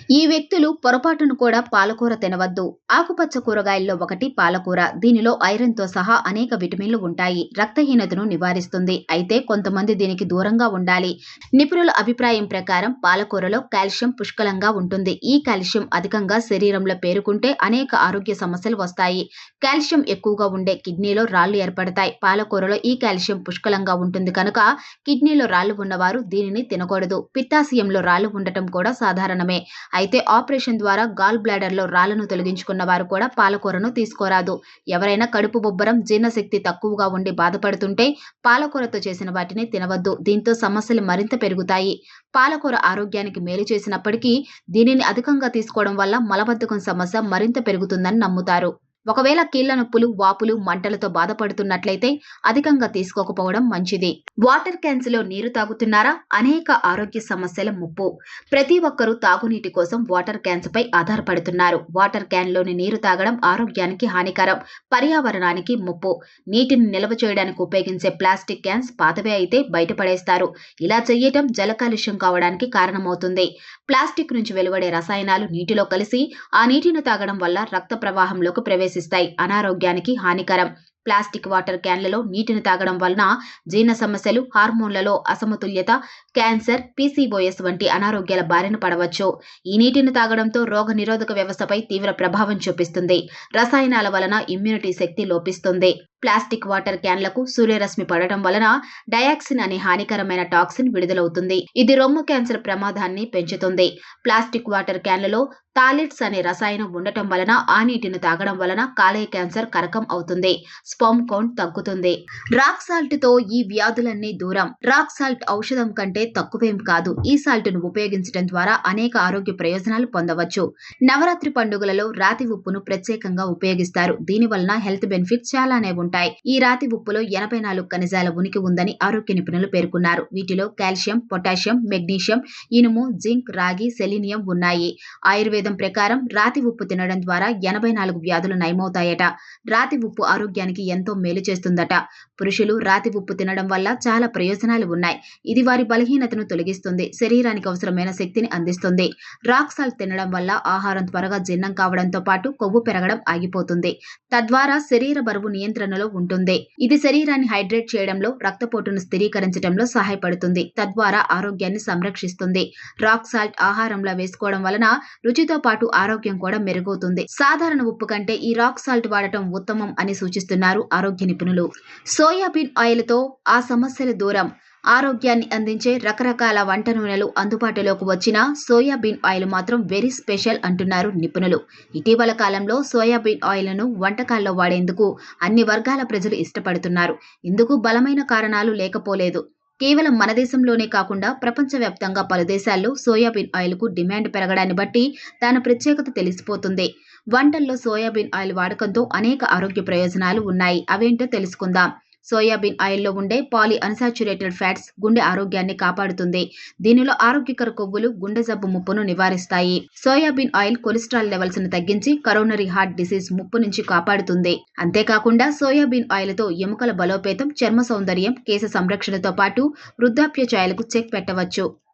ఈ వ్యక్తులు పొరపాటును కూడా పాలకూర తినవద్దు. ఆకుపచ్చ కూరగాయల్లో ఒకటి పాలకూర. దీనిలో ఐరన్‌తో సహా అనేక విటమిన్లు ఉంటాయి. రక్తహీనతను నివారిస్తుంది. అయితే కొంతమంది దీనికి దూరంగా ఉండాలి. నిపుణుల అభిప్రాయం ప్రకారం పాలకూరలో కాల్షియం పుష్కలంగా ఉంటుంది. ఈ కాల్షియం అధికంగా శరీరంలో పేరుకుంటే అనేక ఆరోగ్య సమస్యలు వస్తాయి. కాల్షియం ఎక్కువగా ఉండే కిడ్నీలో రాళ్లు ఏర్పడతాయి. పాలకూరలో ఈ కాల్షియం పుష్కలంగా ఉంటుంది కనుక కిడ్నీలో రాళ్లు ఉన్నవారు దీనిని తినకూడదు. పిత్తాశయంలో రాళ్లు ఉండటం కూడా సాధారణమే. అయితే ఆపరేషన్ ద్వారా గాల్ బ్లాడర్లో రాళ్లను తొలగించుకున్న వారు కూడా పాలకూరను తీసుకోరాదు. ఎవరైనా కడుపు బొబ్బరం, జీర్ణశక్తి తక్కువగా ఉండి బాధపడుతుంటే పాలకూరతో చేసిన వాటిని తినవద్దు. దీంతో సమస్యలు మరింత పెరుగుతాయి. పాలకూర ఆరోగ్యానికి మేలు చేసినప్పటికీ దీనిని అధికంగా తీసుకోవడం వల్ల మలబద్ధకం సమస్య మరింత పెరుగుతుందని నమ్ముతారు. ఒకవేళ కీళ్ల నొప్పులు, వాపులు, మంటలతో బాధపడుతున్నట్లయితే అధికంగా తీసుకోకపోవడం మంచిది. వాటర్ క్యాన్స్ లో నీరు తాగుతున్నారా? అనేక ఆరోగ్య సమస్యల ముప్పు. ప్రతి ఒక్కరూ తాగునీటి కోసం వాటర్ క్యాన్స్ పై ఆధారపడుతున్నారు. వాటర్ క్యాన్ లోని నీరు తాగడం ఆరోగ్యానికి హానికరం, పర్యావరణానికి ముప్పు. నీటిని నిల్వ చేయడానికి ఉపయోగించే ప్లాస్టిక్ క్యాన్స్ పాతవే అయితే బయటపడేస్తారు. ఇలా చేయటం జల కాలుష్యం కావడానికి కారణమవుతుంది. ప్లాస్టిక్ నుంచి వెలువడే రసాయనాలు నీటిలో కలిసి ఆ నీటిని తాగడం వల్ల రక్త ప్రవాహంలోకి ప్రవేశిస్తాయి. అనారోగ్యానికి హానికరం. ప్లాస్టిక్ వాటర్ క్యాన్లలో నీటిని తాగడం వలన జీర్ణ సమస్యలు, హార్మోన్లలో అసమతుల్యత, క్యాన్సర్, పీసీఓఎస్ వంటి అనారోగ్యాల బారిన పడవచ్చు. ఈ నీటిని తాగడంతో రోగ నిరోధక వ్యవస్థపై తీవ్ర ప్రభావం చూపిస్తుంది. రసాయనాల వలన ఇమ్యూనిటీ శక్తి లోపిస్తుంది. ప్లాస్టిక్ వాటర్ క్యాన్లకు సూర్యరశ్మి పడటం వలన డయాక్సిన్ అనే హానికరమైన టాక్సిన్ విడుదలవుతుంది. ఇది రొమ్ము క్యాన్సర్ ప్రమాదాన్ని పెంచుతుంది. ప్లాస్టిక్ వాటర్ క్యాన్లలో థాలిట్స్ అనే రసాయనం ఉండటం వలన ఆ నీటిని తాగడం వలన కాలేయ క్యాన్సర్ కరకం అవుతుంది. స్పర్మ్ కౌంట్ తగ్గుతుంది. రాక్ సాల్ట్ తో ఈ వ్యాధులన్నీ దూరం. రాక్ సాల్ట్ ఔషధం కంటే తక్కువేం కాదు. ఈ సాల్ట్ ను ఉపయోగించడం ద్వారా అనేక ఆరోగ్య ప్రయోజనాలు పొందవచ్చు. నవరాత్రి పండుగలలో రాతి ఉప్పును ప్రత్యేకంగా ఉపయోగిస్తారు. దీని వలన హెల్త్ బెనిఫిట్స్ చాలానే ఉంటాయి. ఈ రాతి ఉప్పులో 84 ఖనిజాల ఉనికి ఉందని ఆరోగ్య నిపుణులు పేర్కొన్నారు. వీటిలో కాల్షియం, పొటాషియం, మెగ్నీషియం, ఇనుము, జింక్, రాగి, సెలీనియం ఉన్నాయి. ఆయుర్వేదం ప్రకారం రాతి ఉప్పు తినడం ద్వారా 84 వ్యాధులు నయమవుతాయట. రాతి ఉప్పు ఆరోగ్యానికి ఎంతో మేలు చేస్తుందట. పురుషులు రాతి ఉప్పు తినడం వల్ల చాలా ప్రయోజనాలు ఉన్నాయి. ఇది వారి బలహీనతను తొలగిస్తుంది. శరీరానికి అవసరమైన శక్తిని అందిస్తుంది. రాక్ సాల్ట్ తినడం వల్ల ఆహారం త్వరగా జీర్ణం కావడంతో పాటు కొవ్వు పెరగడం ఆగిపోతుంది. తద్వారా శరీర బరువు నియంత్రణలో ఉంటుంది. ఇది శరీరాన్ని హైడ్రేట్ చేయడంలో, రక్తపోటును స్థిరీకరించడంలో సహాయపడుతుంది. తద్వారా ఆరోగ్యాన్ని సంరక్షిస్తుంది. రాక్ సాల్ట్ ఆహారంలో వేసుకోవడం వలన రుచితో పాటు ఆరోగ్యం కూడా మెరుగవుతుంది. సాధారణ ఉప్పు కంటే ఈ రాక్ సాల్ట్ వాడటం ఉత్తమం అని సూచిస్తున్నారు ఆరోగ్య నిపుణులు. సోయాబీన్ ఆయిల్ తో ఆ సమస్యలు దూరం. ఆరోగ్యాన్ని అందించే రకరకాల వంట నూనెలు అందుబాటులోకి వచ్చినా సోయాబీన్ ఆయిల్ మాత్రం వెరీ స్పెషల్ అంటున్నారు నిపుణులు. ఇటీవల కాలంలో సోయాబీన్ ఆయిల్ను వంటకాల్లో వాడేందుకు అన్ని వర్గాల ప్రజలు ఇష్టపడుతున్నారు. ఇందుకు బలమైన కారణాలు లేకపోలేదు. కేవలం మన దేశంలోనే కాకుండా ప్రపంచవ్యాప్తంగా పలు దేశాల్లో సోయాబీన్ ఆయిల్కు డిమాండ్ పెరగడాన్ని బట్టి దాని ప్రత్యేకత తెలిసిపోతుంది. వంటల్లో సోయాబీన్ ఆయిల్ వాడకంతో అనేక ఆరోగ్య ప్రయోజనాలు ఉన్నాయి. అవేంటో తెలుసుకుందాం. సోయాబీన్ ఆయిల్లో ఉండే పాలీ అన్సాచురేటెడ్ ఫ్యాట్స్ గుండె ఆరోగ్యాన్ని కాపాడుతుంది. దీనిలో ఆరోగ్యకర కొవ్వులు గుండె జబ్బు ముప్పును నివారిస్తాయి. సోయాబీన్ ఆయిల్ కొలెస్ట్రాల్ లెవెల్స్ ను తగ్గించి కరోనరీ హార్ట్ డిసీజ్ ముప్పు నుంచి కాపాడుతుంది. అంతేకాకుండా సోయాబీన్ ఆయిల్ తో ఎముకల బలోపేతం, చర్మ సౌందర్యం, కేశ సంరక్షణతో పాటు వృద్ధాప్య ఛాయలకు చెక్ పెట్టవచ్చు.